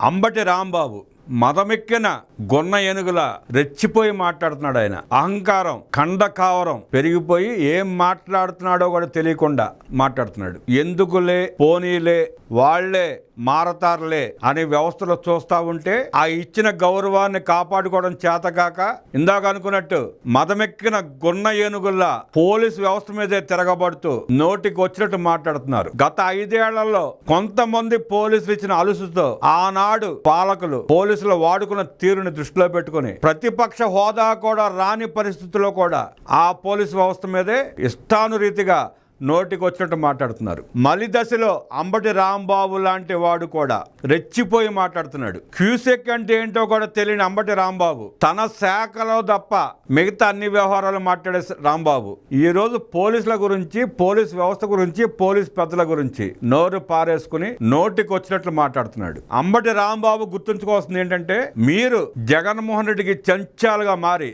అంబటి రాంబాబు మదమెక్కిన గొన్న ఏనుగుల రెచ్చిపోయి మాట్లాడుతున్నాడు. ఆయన అహంకారం కండకావరం పెరిగిపోయి ఏం మాట్లాడుతున్నాడో కూడా తెలియకుండా మాట్లాడుతున్నాడు. ఎందుకులే పోనీలే వాళ్లే మారతారులే అనే వ్యవస్థలో చూస్తా ఉంటే ఆ ఇచ్చిన గౌరవాన్ని కాపాడుకోవడం చేతకాక ఇందాక అనుకున్నట్టు మదమెక్కిన గొన్న ఏనుగుల్లా పోలీసు వ్యవస్థ మీదే తిరగబడుతూ నోటికి వచ్చినట్టు మాట్లాడుతున్నారు. గత 5 ఏళ్లలో కొంతమంది పోలీసులు ఇచ్చిన అలుసుతో ఆనాడు పాలకులు పోలీసులు వాడుకున్న తీరుని దృష్టిలో పెట్టుకుని ప్రతిపక్ష హోదా కూడా రాని పరిస్థితుల్లో కూడా ఆ పోలీసు వ్యవస్థ మీదే ఇష్టానురీతిగా నోటికి వచ్చినట్టు మాట్లాడుతున్నారు. మలి దశలో అంబటి రాంబాబు లాంటి వాడు కూడా రెచ్చిపోయి మాట్లాడుతున్నాడు. క్యూసెక్ అంటే ఏంటో కూడా తెలియని అంబటి రాంబాబు తన శాఖలో తప్ప మిగతా అన్ని వ్యవహారాలు మాట్లాడే రాంబాబు ఈ రోజు పోలీసుల గురించి, పోలీస్ వ్యవస్థ గురించి, పోలీస్ పెద్దల గురించి నోరు పారేసుకుని నోటికి వచ్చినట్లు మాట్లాడుతున్నాడు. అంబటి రాంబాబు గుర్తుంచుకోవాల్సింది ఏంటంటే, మీరు జగన్మోహన్ రెడ్డికి చెంచాలుగా మారి,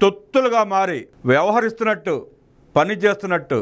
తొత్తులుగా మారి వ్యవహరిస్తున్నట్టు, పని చేస్తున్నట్టు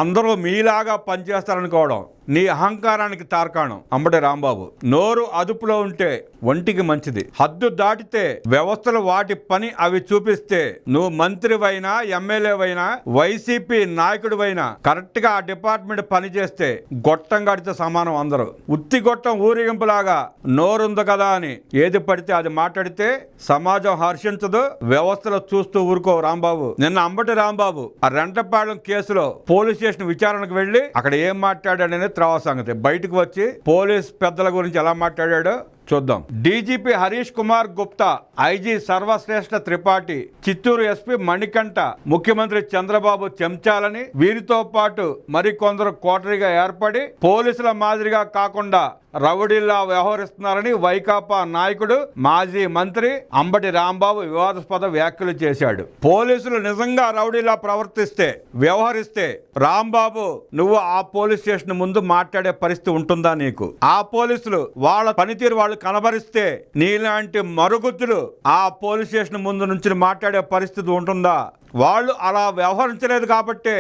అందరూ మీలాగా పనిచేస్తారనుకోవడం నీ అహంకారానికి తార్కాణం. అంబటి రాంబాబు నోరు అదుపులో ఉంటే ఒంటికి మంచిది. హద్దు దాటితే వ్యవస్థలు వాటి పని అవి చూపిస్తే నువ్వు మంత్రివైనా, ఎమ్మెల్యేవైనా, వైసీపీ నాయకుడివైనా కరెక్ట్ గా ఆ డిపార్ట్మెంట్ పని చేస్తే గొట్టం కడితే సమానం. అందరూ ఉత్తి గొట్టం ఊరేగింపులాగా నోరుంది కదా అని ఏది పడితే అది మాట్లాడితే సమాజం హర్షించదు, వ్యవస్థలో చూస్తూ ఊరుకో. రాంబాబు నిన్న అంబటి రాంబాబు ఆ రెంటపాలెం కేసులో పోలీస్ స్టేషన్ విచారణకు వెళ్లి అక్కడ ఏం మాట్లాడాడనేది తర్వాత సంగతి. బయటకు వచ్చి పోలీస్ పెద్దల గురించి ఎలా మాట్లాడాడో చూద్దాం. DGP Harish Kumar Gupta, IG Sarvashreshtha Tripathi, Chittoor SP Manikanta ముఖ్యమంత్రి చంద్రబాబు చెంచాలని, వీరితో పాటు మరికొందరు కోటరీగా ఏర్పడి పోలీసుల మాదిరిగా కాకుండా రౌడీల్లా వ్యవహరిస్తున్నారని వైకాపా నాయకుడు మాజీ మంత్రి అంబటి రాంబాబు వివాదాస్పద వ్యాఖ్యలు చేశాడు. పోలీసులు నిజంగా రౌడీలా ప్రవర్తిస్తే, వ్యవహరిస్తే రాంబాబు నువ్వు ఆ పోలీస్ స్టేషన్ ముందు మాట్లాడే పరిస్థితి ఉంటుందా నీకు? ఆ పోలీసులు వాళ్ళ పనితీరు వాళ్ళు కనబరిస్తే నీలాంటి మరుగుద్దులు ఆ పోలీస్ స్టేషన్ ముందు నుంచి మాట్లాడే పరిస్థితి ఉంటుందా? వాళ్ళు అలా వ్యవహరించలేదు కాబట్టే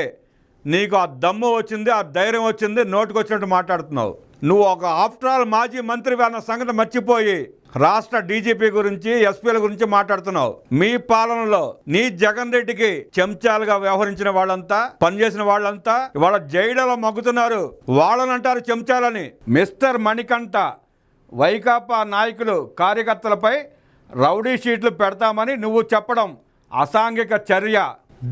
నీకు ఆ దమ్ము వచ్చింది, ఆ ధైర్యం వచ్చింది, నోటికి వచ్చినట్టు మాట్లాడుతున్నావు. నువ్వు ఒక ఆఫ్టర్ ఆల్ మాజీ మంత్రి అన్న సంగతి మర్చిపోయి రాష్ట్ర డీజీపీ గురించి, ఎస్పీల గురించి మాట్లాడుతున్నావు. మీ పాలనలో నీ జగన్ రెడ్డికి చెంచాలుగా వ్యవహరించిన వాళ్ళంతా, పనిచేసిన వాళ్ళంతా ఇవాళ జైళ్లలో మగ్గుతున్నారు. వాళ్ళనంటారు చెంచాలని. మిస్టర్ మణికంఠ వైకాపా నాయకులు, కార్యకర్తలపై రౌడీ షీట్లు పెడతామని నువ్వు చెప్పడం అసాంఘిక చర్య.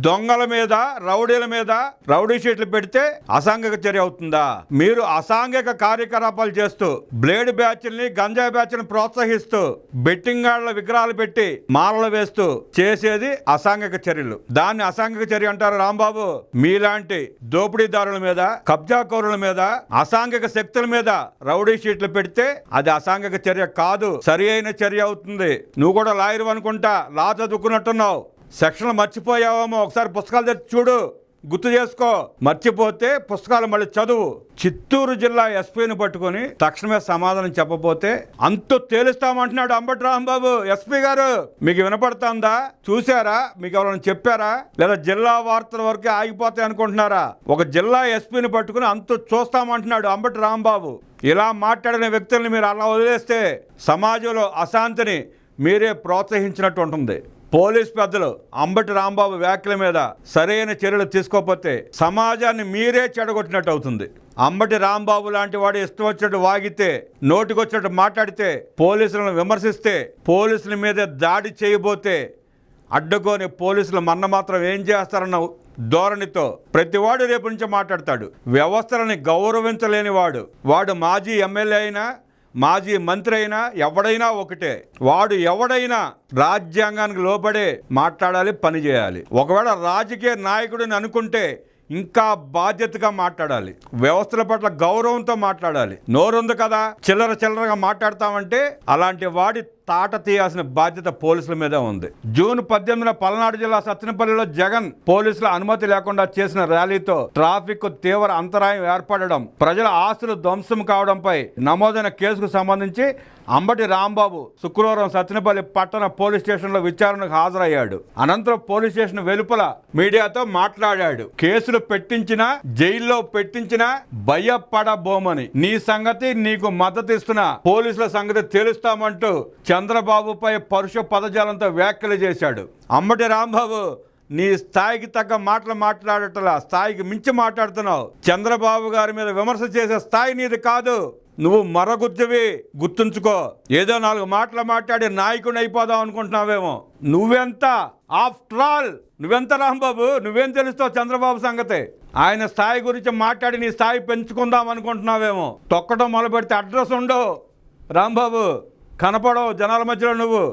దొంగల మీద, రౌడీల మీద రౌడీ షీట్లు పెడితే అసాంఘిక చర్య అవుతుందా? మీరు అసాంఘిక కార్యకలాపాలు చేస్తూ బ్లేడ్ బ్యాచ్ల్ని, గంజా బ్యాచ్ని ప్రోత్సహిస్తూ బెట్టింగ్ గాళ్ల విగ్రహాలు పెట్టి మాలలు వేస్తూ చేసేది అసాంఘిక చర్యలు. దాన్ని అసాంఘిక చర్య అంటారు. రాంబాబు మీలాంటి దోపిడీదారుల మీద, కబ్జాకోరుల మీద, అసాంఘిక శక్తుల మీద రౌడీ షీట్లు పెడితే అది అసాంఘిక చర్య కాదు, సరి అయిన చర్య అవుతుంది. నువ్వు కూడా లాయర్ అనుకుంటా, లా చదువుకున్నట్టున్నావు. సెక్షన్లు మర్చిపోయావేమో, ఒకసారి పుస్తకాలు తెచ్చి చూడు, గుర్తు చేసుకో. మర్చిపోతే పుస్తకాలు మళ్ళీ చదువు. చిత్తూరు జిల్లా ఎస్పీని పట్టుకొని తక్షణమే సమాధానం చెప్పబోతే అంతు తేలుస్తామంటున్నాడు అంబటి రాంబాబు. ఎస్పీ గారు మీకు వినపడుతుందా? చూసారా? మీకు ఎవరైనా చెప్పారా? లేదా జిల్లా వార్తల వరకే ఆగిపోతాయి అనుకుంటున్నారా? ఒక జిల్లా ఎస్పీని పట్టుకుని అంతు చూస్తామంటున్నాడు అంబటి రాంబాబు. ఇలా మాట్లాడిన వ్యక్తుల్ని మీరు అలా వదిలేస్తే సమాజంలో అశాంతిని మీరే ప్రోత్సహించినట్టు ఉంటుంది. పోలీస్ పెద్దలు అంబటి రాంబాబు వ్యాఖ్యల మీద సరైన చర్యలు తీసుకోకపోతే సమాజాన్ని మీరే చెడగొట్టినట్టు అవుతుంది. అంబటి రాంబాబు లాంటి వాడు ఇష్టం వచ్చినట్టు వాగితే, నోటికొచ్చినట్టు మాట్లాడితే, పోలీసులను విమర్శిస్తే, పోలీసుల మీద దాడి చేయబోతే అడ్డుకొని పోలీసులు మన్న మాత్రం ఏం చేస్తారన్న ధోరణితో ప్రతివాడు రేపు నుంచి మాట్లాడతాడు. వ్యవస్థలని గౌరవించలేని వాడు మాజీ ఎమ్మెల్యే అయినా, మాజీ మంత్రి అయినా, ఎవడైనా ఒకటే. వాడు ఎవడైనా రాజ్యాంగానికి లోబడే మాట్లాడాలి, పని చేయాలి. ఒకవేళ రాజకీయ నాయకుడిని అనుకుంటే ఇంకా బాధ్యతగా మాట్లాడాలి, వ్యవస్థల పట్ల గౌరవంతో మాట్లాడాలి. నోరుంది కదా చిల్లరగా మాట్లాడతామంటే అలాంటి వాడి తాట తీయాల్సిన బాధ్యత పోలీసుల మీద ఉంది. జూన్ 18న పల్నాడు జిల్లా సత్తెనపల్లిలో జగన్ పోలీసుల అనుమతి లేకుండా చేసిన ర్యాలీతో ట్రాఫిక్ తీవ్ర అంతరాయం ఏర్పడడం, ప్రజల ఆస్తులు ధ్వంసం కావడంపై నమోదైన కేసుకు సంబంధించి అంబటి రాంబాబు శుక్రవారం సత్తెనపల్లి పట్టణ పోలీస్ స్టేషన్లో విచారణకు హాజరయ్యాడు. అనంతరం పోలీస్ స్టేషన్ వెలుపల మీడియాతో మాట్లాడాడు. కేసులు పెట్టించినా జైల్లో పెట్టించినా భయపడబోమని, నీ సంగతి నీకు మద్దతు ఇస్తున్న పోలీసుల సంగతి తెలుస్తామంటూ చంద్రబాబుపై పరుష పదజాలంతో వ్యాఖ్యలు చేశాడు. అంబటి రాంబాబు, నీ స్థాయికి తగ్గ మాటలు మాట్లాడటలా, స్థాయికి మించి మాట్లాడుతున్నావు. చంద్రబాబు గారి మీద విమర్శ చేసే స్థాయి నీది కాదు. నువ్వు మరగుజ్జువి, గుర్తుంచుకో. ఏదో 4 మాటలు మాట్లాడి నాయకుడిని అయిపోదాం అనుకుంటున్నావేమో. నువ్వెంత? ఆఫ్టర్ ఆల్ నువ్వెంత రాంబాబు? నువ్వేం తెలుస్తావు చంద్రబాబు సంగతి? ఆయన స్థాయి గురించి మాట్లాడి నీ స్థాయి పెంచుకుందాం అనుకుంటున్నావేమో. తొక్కడం మొదలుపెడితే అడ్రస్ ఉండవు రాంబాబు, కనపడవు జనాల మధ్యలో నువ్వు.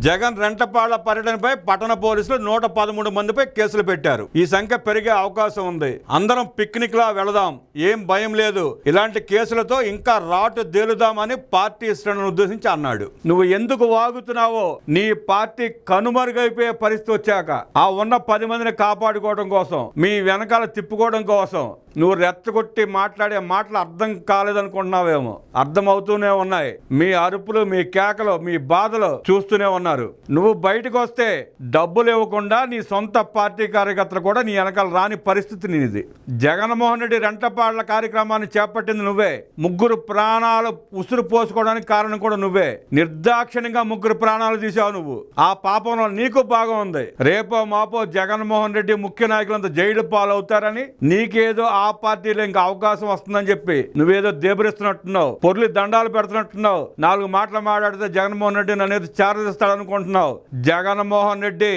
జగన్ రెంటపాళ్ల పర్యటనపై పట్టణ పోలీసులు 113 మందిపై కేసులు పెట్టారు. ఈ సంఖ్య పెరిగే అవకాశం ఉంది. అందరం పిక్నిక్ లా వెళదాం, ఏం భయం లేదు. ఇలాంటి కేసులతో ఇంకా రాటు తేలుదామని పార్టీ శ్రేణులను ఉద్దేశించి అన్నాడు. నువ్వు ఎందుకు వాగుతున్నావో, నీ పార్టీ కనుమరుగైపోయే పరిస్థితి వచ్చాక ఆ ఉన్న 10 మందిని కాపాడుకోవడం కోసం, మీ వెనకాల తిప్పుకోవడం కోసం నువ్వు రెచ్చగొట్టి మాట్లాడే మాటలు అర్థం కాలేదనుకుంటున్నావేమో. అర్థం అవుతూనే ఉన్నాయి. మీ అరుపులు, మీ కేకలు, మీ బాధలు చూస్తూనే ఉన్నారు. నువ్వు బయటకు వస్తే డబ్బులు ఇవ్వకుండా నీ సొంత పార్టీ కార్యకర్తలు కూడా నీ వెనకాల రాని పరిస్థితి నీది. జగన్మోహన్ రెడ్డి రెంటపాళ్ల కార్యక్రమాన్ని చేపట్టింది నువ్వే. 3 ప్రాణాలు ఉసురు పోసుకోవడానికి కారణం కూడా నువ్వే. నిర్దాక్షిణ్యంగా 3 ప్రాణాలు తీసావు నువ్వు. ఆ పాపంలో నీకు భాగం ఉంది. రేపో మాపో జగన్మోహన్ రెడ్డి ముఖ్య నాయకులంతా జైలు పాలవుతారని, నీకేదో ఆ పార్టీలో ఇంకా అవకాశం వస్తుందని చెప్పి నువ్వేదో దేబరిస్తున్నట్టున్నావు, పొర్లి దండాలు పెడుతున్నట్టున్నావు. 4 మాటలు మాట్లాడితే జగన్మోహన్ రెడ్డి అనేది చారదిస్తాడనుకుంటున్నావు. జగన్మోహన్ రెడ్డి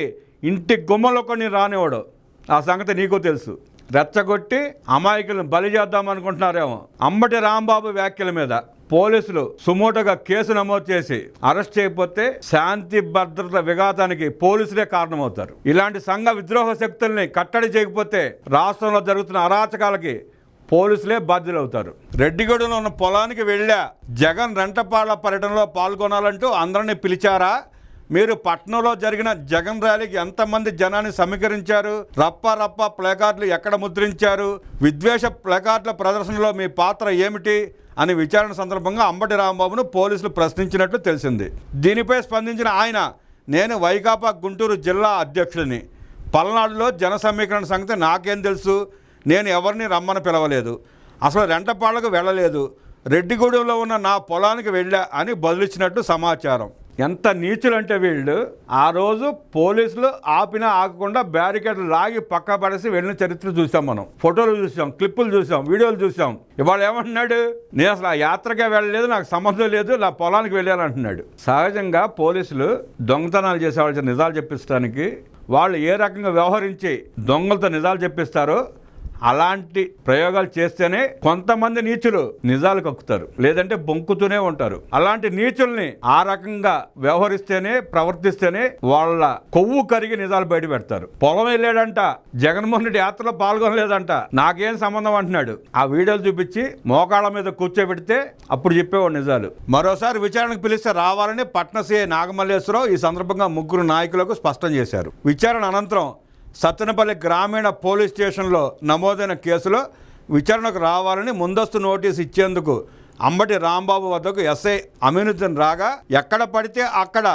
ఇంటి గుమ్మలో కొన్ని రానివాడు. ఆ సంగతి నీకు తెలుసు. రెచ్చగొట్టి అమాయకులను బలి చేద్దామనుకుంటున్నారేమో. అంబటి రాంబాబు వ్యాఖ్యల మీద పోలీసులు సుమోటోగా కేసు నమోదు చేసి అరెస్ట్ చేయకపోతే శాంతి భద్రత విఘాతానికి పోలీసులే కారణమవుతారు. ఇలాంటి సంఘ విద్రోహ శక్తుల్ని కట్టడి చేయకపోతే రాష్ట్రంలో జరుగుతున్న అరాచకాలకి పోలీసులే బాధ్యులవుతారు. రెడ్డిగూడెంలో ఉన్న పొలానికి వెళ్ళా, జగన్ రెంటపాళ్ల పర్యటనలో పాల్గొనాలంటూ అందరినీ పిలిచారా? మీరు పట్నంలో జరిగిన జగన్ ర్యాలీకి ఎంతమంది జనాన్ని సమీకరించారు? రప్ప ప్లేకార్డులు ఎక్కడ ముద్రించారు? విద్వేష ప్లేకార్డుల ప్రదర్శనలో మీ పాత్ర ఏమిటి అని విచారణ సందర్భంగా అంబటి రాంబాబును పోలీసులు ప్రశ్నించినట్లు తెలిసింది. దీనిపై స్పందించిన ఆయన, నేను వైకాపా గుంటూరు జిల్లా అధ్యక్షుడిని. పల్నాడులో జన సమీకరణ సంగతి నాకేం తెలుసు? నేను ఎవరిని రమ్మని పిలవలేదు, అసలు రెంటపాళ్లకు వెళ్ళలేదు, రెడ్డిగూడెంలో ఉన్న నా పొలానికి వెళ్ళా అని బదులిచ్చినట్టు సమాచారం. ఎంత నీచులంటే వీళ్ళు, ఆ రోజు పోలీసులు ఆపినా ఆగకుండా బ్యారికేడ్లు లాగి పక్క పడేసి వెళ్ళిన చరిత్ర చూసాం. మనం ఫోటోలు చూసాం, క్లిప్పులు చూసాం, వీడియోలు చూసాం. ఇవాళ ఏమంటున్నాడు? నేను అసలు ఆ యాత్రకే వెళ్ళలేదు, నాకు సంబంధం లేదు, నా పొలానికి వెళ్ళాలంటున్నాడు. సహజంగా పోలీసులు దొంగతనాలు చేసేవాళ్ళ నిజాలు చెప్పిస్తానికి వాళ్ళు ఏ రకంగా వ్యవహరించి దొంగలతో నిజాలు చెప్పిస్తారో అలాంటి ప్రయోగాలు చేస్తేనే కొంతమంది నీచులు నిజాలు కక్కుతారు, లేదంటే బొంకుతూనే ఉంటారు. అలాంటి నీచుల్ని ఆ రకంగా వ్యవహరిస్తేనే, ప్రవర్తిస్తేనే వాళ్ళ కొవ్వు కరిగి నిజాలు బయట పెడతారు. పొలం వెళ్ళాడంట, జగన్మోహన్ రెడ్డి యాత్రలో పాల్గొనలేదంట, నాకేం సంబంధం అంటున్నాడు. ఆ వీడియోలు చూపించి మోకాళ్ళ మీద కూర్చోబెడితే అప్పుడు చెప్పేవాడు నిజాలు. మరోసారి విచారణకు పిలిస్తే రావాలని పట్న సీఐ నాగమల్లేశ్వరరావు ఈ సందర్భంగా 3 నాయకులకు స్పష్టం చేశారు. విచారణ అనంతరం సత్తెనపల్లి గ్రామీణ పోలీస్ స్టేషన్లో నమోదైన కేసులో విచారణకు రావాలని ముందస్తు నోటీసు ఇచ్చేందుకు అంబటి రాంబాబు వద్దకు ఎస్ఐ అమీనుద్దీన్ రాగా, ఎక్కడ పడితే అక్కడ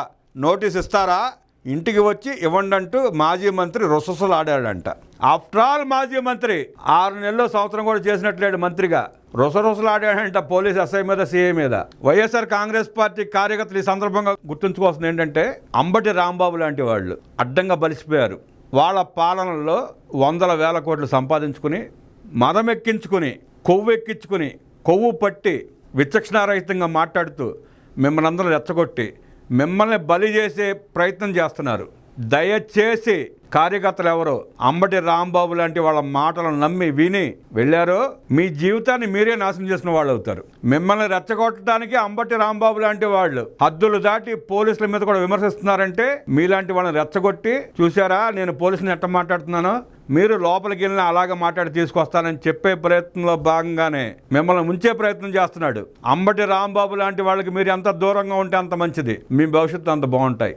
నోటీస్ ఇస్తారా, ఇంటికి వచ్చి ఇవ్వండి అంటూ మాజీ మంత్రి రొసరొసలాడాడంట. ఆఫ్టర్ ఆల్ మాజీ మంత్రి 6 నెలలు సంవత్సరం కూడా చేసినట్లేడు మంత్రిగా. రొసరొసలాడాడంట పోలీస్ ఎస్ఐ మీద, సిఐ మీద. వైఎస్ఆర్ కాంగ్రెస్ పార్టీ కార్యకర్తలు ఈ సందర్భంగా గుర్తుంచుకోవాల్సింది ఏంటంటే, అంబటి రాంబాబు లాంటి వాళ్ళు అడ్డంగా బలిసిపోయారు. వాళ్ళ పాలనలో వందల వేల కోట్లు సంపాదించుకుని, మదమెక్కించుకుని, కొవ్వెక్కించుకుని, కొవ్వు పట్టి విచక్షణారహితంగా మాట్లాడుతూ మిమ్మల్ని అందరూ రెచ్చగొట్టి మిమ్మల్ని బలి చేసే ప్రయత్నం చేస్తున్నారు. దయచేసి కార్యకర్తలు ఎవరో అంబటి రాంబాబు లాంటి వాళ్ళ మాటలను నమ్మి విని వెళ్ళారో మీ జీవితాన్ని మీరే నాశనం చేసిన వాళ్ళు అవుతారు. మిమ్మల్ని రెచ్చగొట్టడానికి అంబటి రాంబాబు లాంటి వాళ్ళు హద్దులు దాటి పోలీసుల మీద కూడా విమర్శిస్తున్నారంటే, మీలాంటి వాళ్ళని రెచ్చగొట్టి, చూసారా నేను పోలీసుని ఎట్ట మాట్లాడుతున్నానో, మీరు లోపలికి వెళ్ళినా అలాగే మాట్లాడి తీసుకొస్తానని చెప్పే ప్రయత్నంలో భాగంగానే మిమ్మల్ని ముంచే ప్రయత్నం చేస్తున్నాడు. అంబటి రాంబాబు లాంటి వాళ్ళకి మీరు ఎంత దూరంగా ఉంటే అంత మంచిది, మీ భవిష్యత్తు అంత బాగుంటాయి.